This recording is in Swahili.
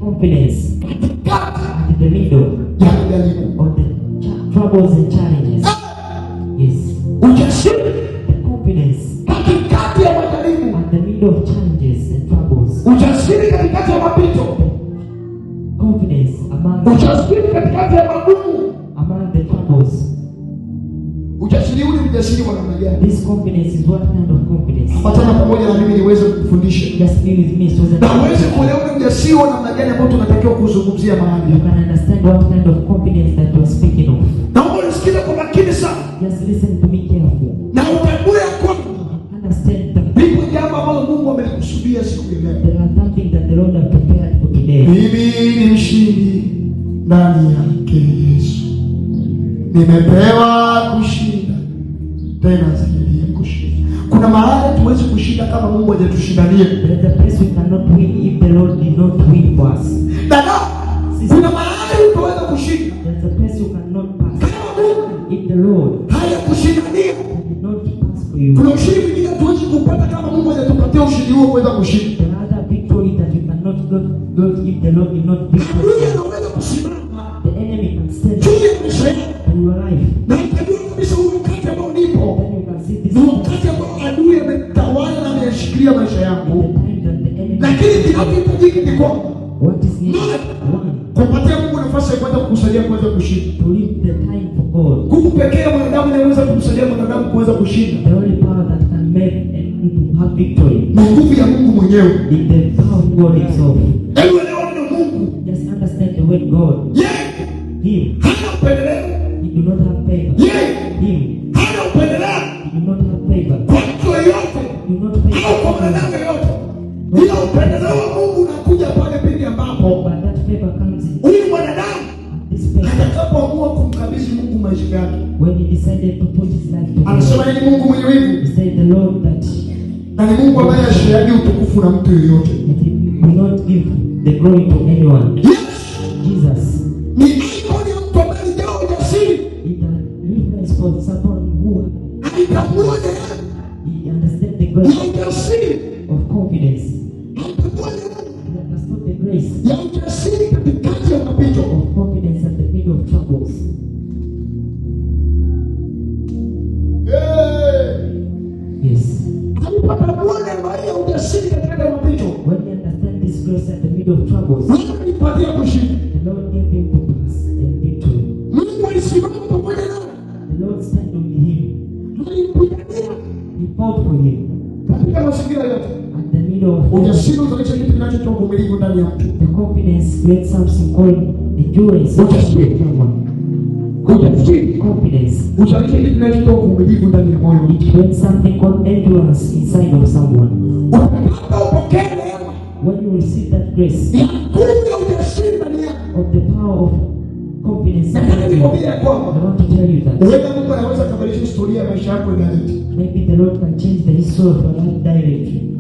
confidence at the middle ya majaribu, of the troubles and challenges. Yes. ujasiri The confidence katikati ya majaribu, at the middle of challenges and troubles. ujasiri katikati ya mapito, Confidence ujasiri katikati ya magumu. among the troubles. Ujasiri ule ujasiri wa namna gani? This confidence is what kind of confidence? Ambatana pamoja na mimi niweze kukufundisha Just be with me so that na uweze kuelewa ule ujasiri wa namna gani ambao tunatakiwa kuzungumzia mahali. you can understand what kind of confidence that we're speaking of. Naomba usikize kwa makini sana Just listen to me carefully. na utambue kwamba Understand that lipo jambo ambalo Mungu amelikusudia siku ya leo. there are something that the Lord has prepared for today. Mimi ni mshindi ndani yake Yesu, nimepewa kushinda tena zaidi ya kushinda. Kuna mahali tuwezi kushinda kama Mungu hajatushindania. There is a place we cannot win if the Lord did not win for us. Dada, kuna mahali utaweza kushinda There is a place you cannot pass kama Mungu if the Lord hajakushindania. did not pass for you. Kuna ushindi mwingine tuwezi kupata kama Mungu hajatupatia ushindi huo kuweza kushinda. There are other victory that you cannot get if the Lord did not victory. Adui anaweza kusimama The enemy can stand juu ya maisha yako in your life. na utajua kabisa huu wakati ambao nipo Then you can see this ni wakati ambao adui ametawala na ameyashikilia maisha yangu, the time that the enemy. lakini kinachohitajika ni kwamba What is needed? One, kumpatia Mungu nafasi ya kuweza kukusaidia kuweza kushinda. to leave the time for God. Nguvu pekee mwanadamu inaweza kumsaidia mwanadamu kuweza kushinda The only power that can make and to have victory ni nguvu ya Mungu mwenyewe. is the power of God Himself. Hebu elewa neno Mungu, Just understand the word God. yeye Him, hana upendeleo, He do not have favor. yeye Him, hana upendeleo He do not have favor. kwa mtu yeyote Do not au kwa favor. mwanadamu yeyote. Ila upendeleo wa Mungu unakuja pale pindi ambapo But that favor comes in huyu mwanadamu this favor atakapoamua kumkabidhi Mungu maisha yake. when He decided to put His life to Anasema God. ni Mungu mwenye wivu He said the Lord that na ni Mungu ambaye ashiaji utukufu na mtu yeyote. He will not give the glory to anyone. Yes, Jesus, ni ikoni ya mtu ambaye alijaa ujasiri, He can reference for someone who alitambua neema He understands the ya grace ujasiri, of confidence. alitambua neema He understood the grace ya ujasiri katikati ya mapito. of confidence at the middle of troubles. Yes. Alipatambua neema ya ujasiri katika mapito, When he understands this grace at the middle of troubles, Mungu alipatia kushinda. the Lord gave him to pass and victory. Mungu alisimama pamoja naye, The Lord stand with him. alimpigania He fought for him katika mazingira yote. at the middle of Ujasiri uzalisha kitu kinachotoa uvumilivu ndani ya mtu. the confidence creates something called endurance. Ujasiri. Ujasiri Confidence. uzalisha kitu kinachotoa uvumilivu ndani ya moyo. It creates something called endurance inside of someone. Unapopokea neema When you receive that grace ya nguvu ya ujasiri ndani yako, of the power of confidence, nataka I nikwambie ya kwamba want to tell you that huenda Mungu anaweza kubadilisha historia ya maisha yako direct. maybe the Lord can change the history of your life directly.